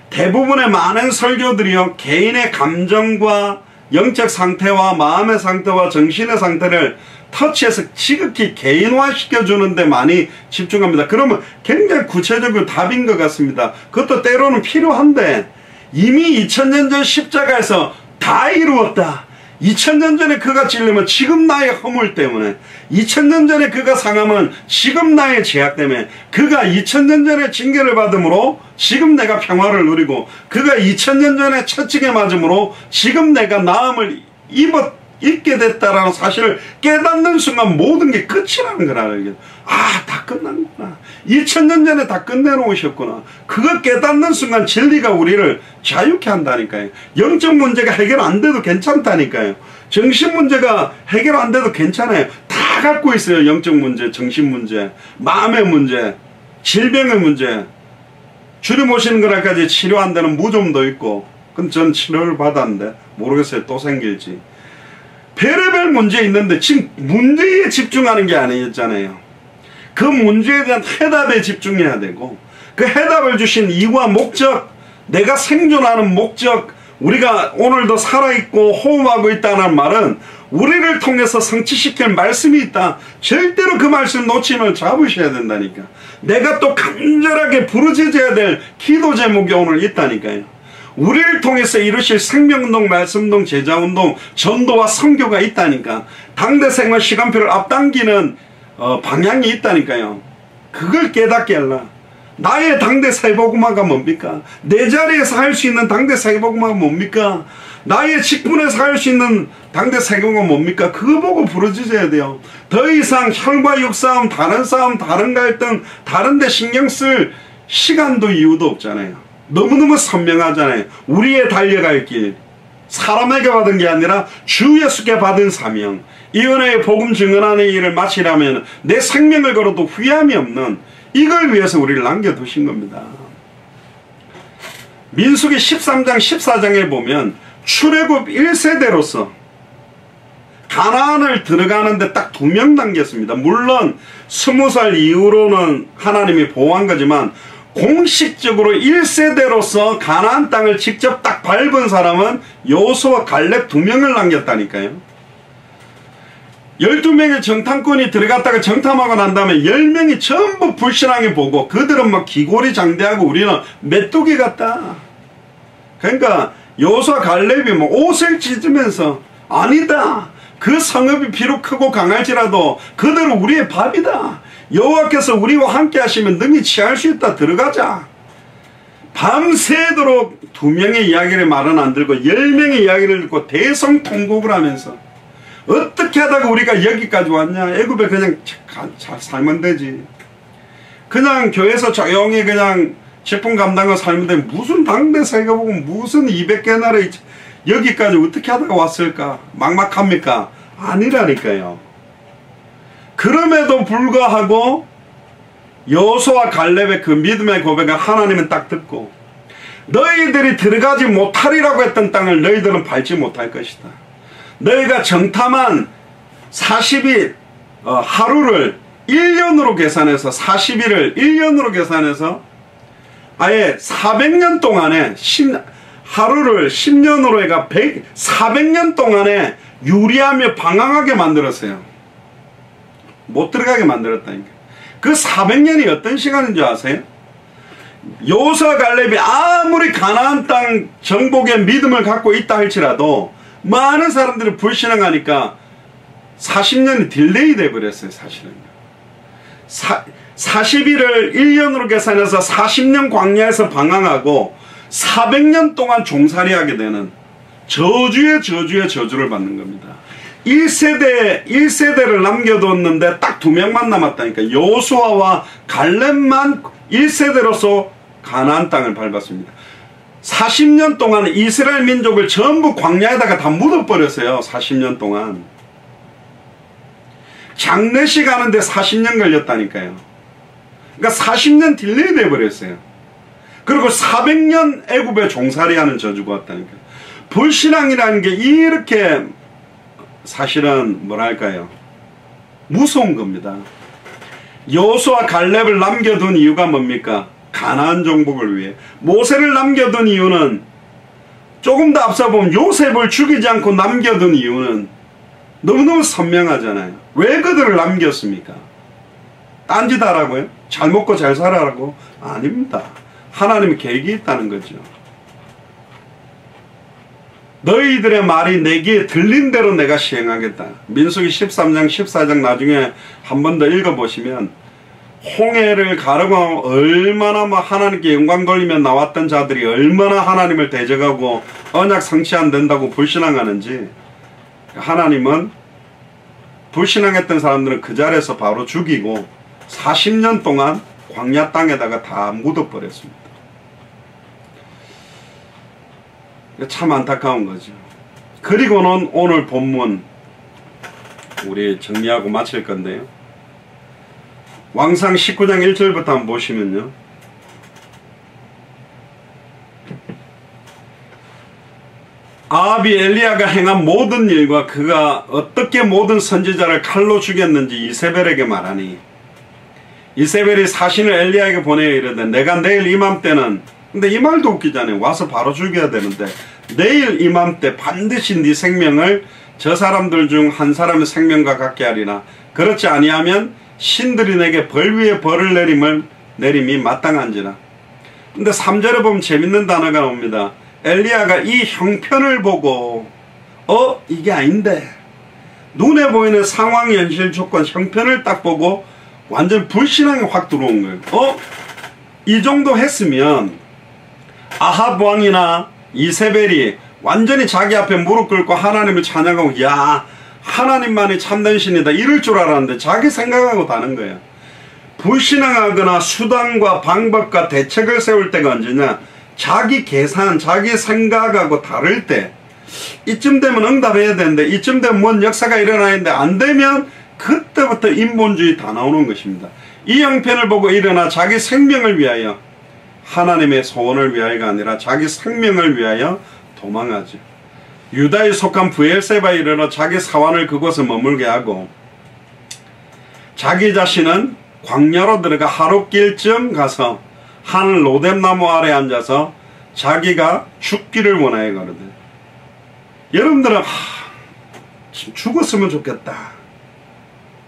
A: 대부분의 많은 설교들이요, 개인의 감정과 영적 상태와 마음의 상태와 정신의 상태를 터치해서 지극히 개인화 시켜주는 데 많이 집중합니다. 그러면 굉장히 구체적으로 답인 것 같습니다. 그것도 때로는 필요한데, 이미 2000년 전 십자가에서 다 이루었다. 2000년 전에 그가 찔리면 지금 나의 허물 때문에, 2000년 전에 그가 상하면 지금 나의 죄악 때문에, 그가 2000년 전에 징계를 받음으로 지금 내가 평화를 누리고, 그가 2000년 전에 채찍에 맞음으로 지금 내가 나음을 입게 됐다라는 사실을 깨닫는 순간 모든 게 끝이라는 걸 알게. 아, 다 끝났구나. 2000년 전에 다 끝내놓으셨구나. 그거 깨닫는 순간 진리가 우리를 자유케 한다니까요. 영적 문제가 해결 안 돼도 괜찮다니까요. 정신 문제가 해결 안 돼도 괜찮아요. 다 갖고 있어요. 영적 문제, 정신 문제, 마음의 문제, 질병의 문제. 주님 오시는 거라까지 치료 안 되는 무좀도 있고, 그럼 전 치료를 받았는데 모르겠어요. 또 생길지. 별의별 문제 있는데 지금 문제에 집중하는 게 아니었잖아요. 그 문제에 대한 해답에 집중해야 되고, 그 해답을 주신 이유와 목적, 내가 생존하는 목적, 우리가 오늘도 살아있고 호흡하고 있다는 말은 우리를 통해서 성취시킬 말씀이 있다. 절대로 그 말씀 놓치면 잡으셔야 된다니까. 내가 또 간절하게 부르짖어야 될 기도 제목이 오늘 있다니까요. 우리를 통해서 이루실 생명운동, 말씀운동, 제자운동, 전도와 선교가 있다니까. 당대생활 시간표를 앞당기는 방향이 있다니까요. 그걸 깨닫게 하라. 나의 당대 사회복음화가 뭡니까? 내 자리에서 할 수 있는 당대 사회복음화가 뭡니까? 나의 직분에서 할 수 있는 당대 사회복음화가 뭡니까? 그거 보고 부르짖어야 돼요. 더 이상 혈과 육 싸움, 다른 갈등, 다른 데 신경 쓸 시간도 이유도 없잖아요. 너무너무 선명하잖아요. 우리의 달려갈 길, 사람에게 받은 게 아니라 주 예수께 받은 사명, 이 은혜의 복음 증언하는 일을 마치려면 내 생명을 걸어도 후회함이 없는, 이걸 위해서 우리를 남겨두신 겁니다. 민수기 13장 14장에 보면 출애굽 1세대로서 가나안을 들어가는데 딱 2명 남겼습니다. 물론 20살 이후로는 하나님이 보호한 거지만 공식적으로 1세대로서 가나안 땅을 직접 딱 밟은 사람은 여호수아 갈렙 2명을 남겼다니까요. 12명의 정탐꾼이 들어갔다가 정탐하고 난 다음에 10명이 전부 불신하게 보고, 그들은 막 기골이 장대하고 우리는 메뚜기 같다. 그러니까 여호수아 갈렙이 뭐 옷을 찢으면서, 아니다, 그 성읍이 비록 크고 강할지라도 그들은 우리의 밥이다. 여호와께서 우리와 함께 하시면 능히 취할 수 있다. 들어가자. 밤새도록 2명의 이야기를 말은 안 들고 10명의 이야기를 듣고 대성통곡을 하면서, 어떻게 하다가 우리가 여기까지 왔냐. 애굽에 그냥 잘 살면 되지. 그냥 교회에서 조용히 그냥 직분 감당하고 살면 돼. 무슨 당대 세계복음, 무슨 200개 나라 여기까지 어떻게 하다가 왔을까? 막막합니까? 아니라니까요. 그럼에도 불구하고 여호수아 갈렙의 그 믿음의 고백을 하나님은 딱 듣고, 너희들이 들어가지 못하리라고 했던 땅을 너희들은 밟지 못할 것이다. 너희가 정탐한 40일, 하루를 1년으로 계산해서, 40일을 1년으로 계산해서 아예 400년 동안에 하루를 10년으로 해가 400년 동안에 유리하며 방황하게 만들었어요. 못 들어가게 만들었다니까. 그 400년이 어떤 시간인 줄 아세요? 여호수아 갈렙이 아무리 가나안 땅 정복의 믿음을 갖고 있다 할지라도 많은 사람들이 불신앙하니까 40년이 딜레이 돼버렸어요. 사실은 40일을 1년으로 계산해서 40년 광야에서 방황하고 400년 동안 종살이하게 되는 저주의 저주를 받는 겁니다. 1세대를 남겨뒀는데 딱 2명만 남았다니까. 여호수아와 갈렙만 1세대로서 가나안 땅을 밟았습니다. 40년 동안 이스라엘 민족을 전부 광야에다가 다 묻어버렸어요. 40년 동안. 장례식 하는데 40년 걸렸다니까요. 그러니까 40년 딜레이 돼버렸어요. 그리고 400년 애굽에 종살이하는 저주가 왔다니까요. 불신앙이라는 게 이렇게 사실은 뭐랄까요, 무서운 겁니다. 여호수아 갈렙을 남겨둔 이유가 뭡니까? 가나안 정복을 위해. 모세를 남겨둔 이유는, 조금 더 앞서 보면 요셉을 죽이지 않고 남겨둔 이유는 너무너무 선명하잖아요. 왜 그들을 남겼습니까? 딴짓하라고요? 잘 먹고 잘 살아라고? 아닙니다. 하나님의 계획이 있다는 거죠. 너희들의 말이 내 귀에 들린 대로 내가 시행하겠다. 민수기 13장 14장 나중에 한 번 더 읽어보시면 홍해를 가르고 얼마나 하나님께 영광 돌리며 나왔던 자들이 얼마나 하나님을 대적하고 언약 성취 안 된다고 불신앙하는지, 하나님은 불신앙했던 사람들은 그 자리에서 바로 죽이고 40년 동안 광야 땅에다가 다 묻어버렸습니다. 참 안타까운 거죠. 그리고는 오늘 본문 우리 정리하고 마칠 건데요. 왕상 19장 1절부터 한번 보시면요. 아합이 엘리야가 행한 모든 일과 그가 어떻게 모든 선지자를 칼로 죽였는지 이세벨에게 말하니, 이세벨이 사신을 엘리야에게 보내어 이르되 내가 내일 이맘때는, 근데 이 말도 웃기잖아요. 와서 바로 죽여야 되는데, 내일 이맘때 반드시 네 생명을 저 사람들 중 한 사람의 생명과 같게 하리라. 그렇지 아니하면 신들이 내게 벌 위에 벌을 내림이 마땅한지라. 근데 3절에 보면 재밌는 단어가 나옵니다. 엘리야가 이 형편을 보고 이게 아닌데, 눈에 보이는 상황, 현실, 조건, 형편을 딱 보고 완전 불신앙이 확 들어온 거예요. 이 정도 했으면 아합 왕이나 이세벨이 완전히 자기 앞에 무릎 꿇고 하나님을 찬양하고, 야, 하나님만이 참된 신이다 이럴 줄 알았는데 자기 생각하고 다른 거예요. 불신앙하거나 수단과 방법과 대책을 세울 때가 언제냐? 자기 계산, 자기 생각하고 다를 때, 이쯤 되면 응답해야 되는데, 이쯤 되면 뭔 역사가 일어나야 되는데 안 되면 그때부터 인본주의 다 나오는 것입니다. 이 형편을 보고 일어나 자기 생명을 위하여, 하나님의 소원을 위하여가 아니라 자기 생명을 위하여 도망하죠. 유다에 속한 브엘세바에 이르러 자기 사환을 그곳에 머물게 하고, 자기 자신은 광야로 들어가 하룻길쯤 가서 한 로뎀나무 아래 앉아서 자기가 죽기를 원하여 가거든. 여러분들은 죽었으면 좋겠다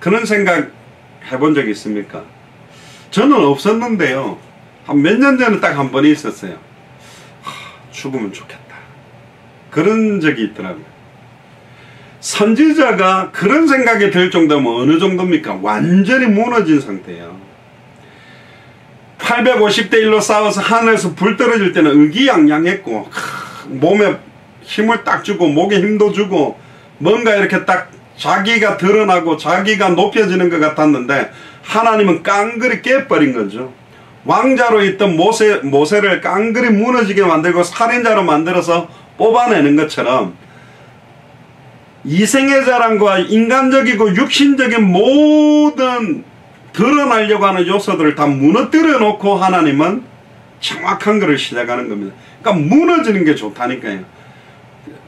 A: 그런 생각 해본 적 있습니까? 저는 없었는데요. 한 몇 년 전에 딱 한 번이 있었어요. 죽으면 좋겠다 그런 적이 있더라고요. 선지자가 그런 생각이 들 정도면 어느 정도입니까? 완전히 무너진 상태예요. 850대 1로 싸워서 하늘에서 불 떨어질 때는 의기양양했고, 몸에 힘을 딱 주고 목에 힘도 주고 뭔가 이렇게 딱 자기가 드러나고 자기가 높여지는 것 같았는데, 하나님은 깡그리 깨버린 거죠. 왕자로 있던 모세를 깡그리 무너지게 만들고 살인자로 만들어서 뽑아내는 것처럼, 이생의 자랑과 인간적이고 육신적인 모든 드러나려고 하는 요소들을 다 무너뜨려 놓고 하나님은 정확한 것을 시작하는 겁니다. 그러니까 무너지는 게 좋다니까요.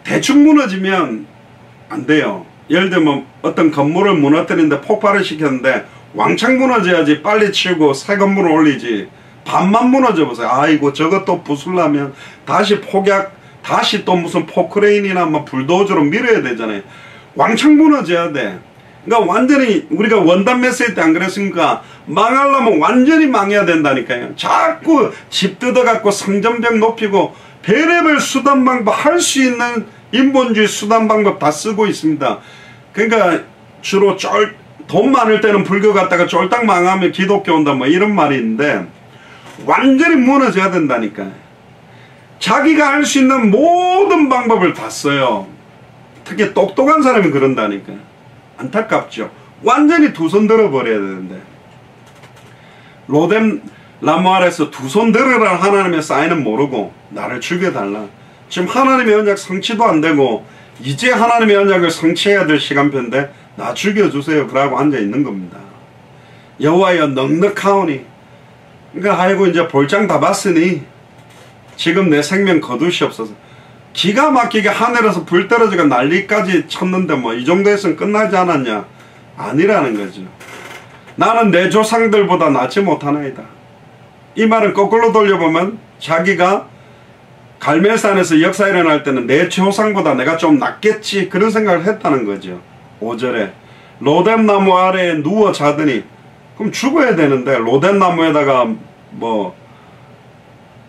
A: 대충 무너지면 안 돼요. 예를 들면 어떤 건물을 무너뜨리는데 폭발을 시켰는데 왕창 무너져야지 빨리 치우고 새 건물을 올리지, 반만 무너져 보세요. 아이고 저것도 부술라면 다시 폭약, 다시 또 무슨 포크레인이나 뭐 불도저로 밀어야 되잖아요. 왕창 무너져야 돼. 그러니까 완전히 우리가 원단 메시지 때 안 그랬습니까? 망하려면 완전히 망해야 된다니까요. 자꾸 집 뜯어갖고 성전벽 높이고 별의별 수단 방법, 할 수 있는 인본주의 수단 방법 다 쓰고 있습니다. 그러니까 주로 돈 많을 때는 불교 갔다가 쫄딱 망하면 기독교 온다 뭐 이런 말이 있는데, 완전히 무너져야 된다니까요. 자기가 할 수 있는 모든 방법을 다 써요. 특히 똑똑한 사람이 그런다니까. 안타깝죠. 완전히 두 손 들어버려야 되는데, 로뎀 나무 아래서 두 손 들으라 하나님의 사인은 모르고 나를 죽여달라. 지금 하나님의 언약 성취도 안 되고 이제 하나님의 언약을 성취해야 될 시간표인데 나 죽여주세요 그러고 앉아있는 겁니다. 여호와여 넉넉하오니, 그러니까 아이고 이제 볼장 다 봤으니 지금 내 생명 거두시옵소서. 기가 막히게 하늘에서 불 떨어지고 난리까지 쳤는데 뭐 이 정도 했으면 끝나지 않았냐? 아니라는 거죠. 나는 내 조상들보다 낫지 못하나이다. 이 말은 거꾸로 돌려보면 자기가 갈멜산에서 역사 일어날 때는 내 조상보다 내가 좀 낫겠지 그런 생각을 했다는 거죠. 5절에 로뎀 나무 아래에 누워 자더니, 그럼 죽어야 되는데 로뎀 나무에다가 뭐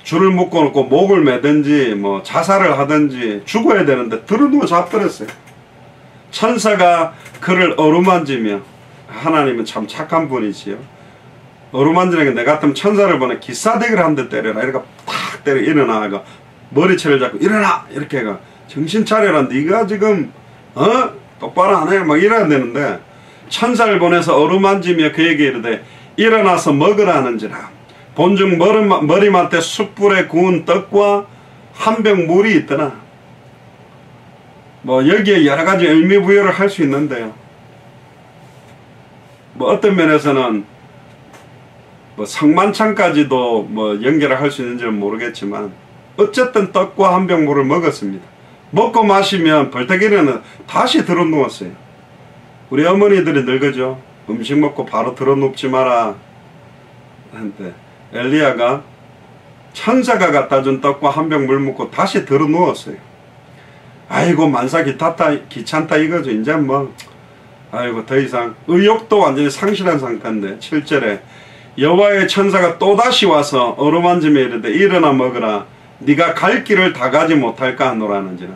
A: 줄을 묶어놓고 목을 매든지 뭐 자살을 하든지 죽어야 되는데 들어누워 자버렸어요. 천사가 그를 어루만지며, 하나님은 참 착한 분이지요. 어루만지는 게 내 같으면 천사를 보내 기싸대기를 한 대 때려라 이렇게 탁 때려 일어나, 머리채를 잡고 일어나 이렇게 해가 정신 차려라, 네가 지금 똑바로 안 해 막 이래야 되는데, 천사를 보내서 어루만지며 그에게 이르되 일어나서 먹으라 하는지라. 본중 머리맡에 숯불에 구운 떡과 한 병 물이 있더나. 뭐 여기에 여러가지 의미부여를 할 수 있는데요, 뭐 어떤 면에서는 뭐 성만찬까지도 뭐 연결을 할 수 있는지는 모르겠지만 어쨌든 떡과 한 병 물을 먹었습니다. 먹고 마시면 벌떡 일어나 다시 들어 누웠어요. 우리 어머니들이 늙어죠. 음식 먹고 바로 들어 눕지 마라 한데, 엘리야가 천사가 갖다 준 떡과 한 병 물 먹고 다시 들어 누웠어요. 아이고 만사 귀찮다 이거죠. 이제 뭐 아이고 더 이상 의욕도 완전히 상실한 상태인데, 7절에 여호와의 천사가 또다시 와서 어루만지며 이르되 일어나 먹으라. 네가 갈 길을 다 가지 못할까 하노라는지라.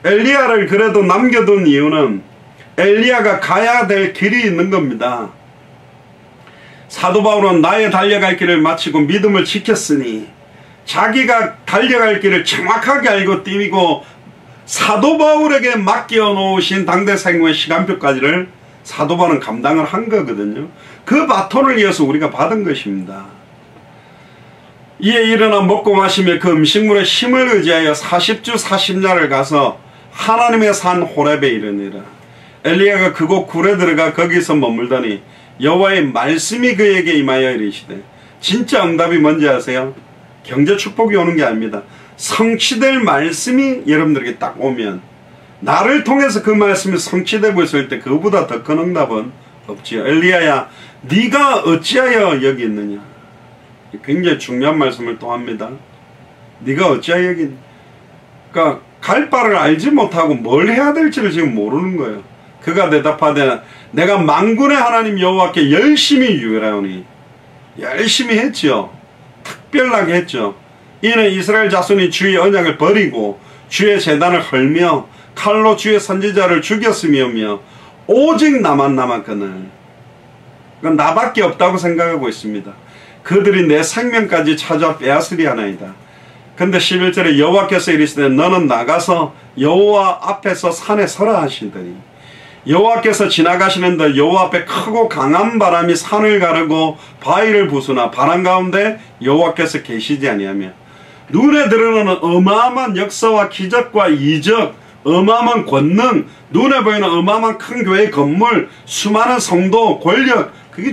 A: 엘리야를 그래도 남겨둔 이유는 엘리야가 가야 될 길이 있는 겁니다. 사도 바울은 나의 달려갈 길을 마치고 믿음을 지켰으니, 자기가 달려갈 길을 정확하게 알고 뛰고 사도 바울에게 맡겨 놓으신 당대 생명의 시간표까지를 사도 바울은 감당을 한 거거든요. 그 바톤을 이어서 우리가 받은 것입니다. 이에 일어나 먹고 마시며 그 음식물의 힘을 의지하여 40주 40야를 가서 하나님의 산 호렙에 이르니라. 엘리야가 그곳 굴에 들어가 거기서 머물더니 여호와의 말씀이 그에게 임하여 이르시되, 진짜 응답이 뭔지 아세요? 경제 축복이 오는 게 아닙니다. 성취될 말씀이 여러분들에게 딱 오면, 나를 통해서 그 말씀이 성취되고 있을 때 그보다 더 큰 응답은 없지요. 엘리야야 네가 어찌하여 여기 있느냐. 굉장히 중요한 말씀을 또 합니다. 네가 어찌하여 여기, 그러니까 갈 바를 알지 못하고 뭘 해야 될지를 지금 모르는 거예요. 그가 대답하되 내가 만군의 하나님 여호와께 열심히 유월하오니. 열심히 했죠. 특별하게 했죠. 이는 이스라엘 자손이 주의 언약을 버리고 주의 제단을 헐며 칼로 주의 선지자를 죽였으며며 오직 나만 남았거늘. 그러니까 나밖에 없다고 생각하고 있습니다. 그들이 내 생명까지 찾아 빼앗으리 하나이다. 근데 11절에 여호와께서 이르시되 너는 나가서 여호와 앞에서 산에 서라 하시더니, 여호와께서 지나가시는데 여호와 앞에 크고 강한 바람이 산을 가르고 바위를 부수나 바람 가운데 여호와께서 계시지 아니하며, 눈에 드러나는 어마어마한 역사와 기적과 이적, 어마어마한 권능, 눈에 보이는 어마어마한 큰 교회 건물, 수많은 성도, 권력, 그게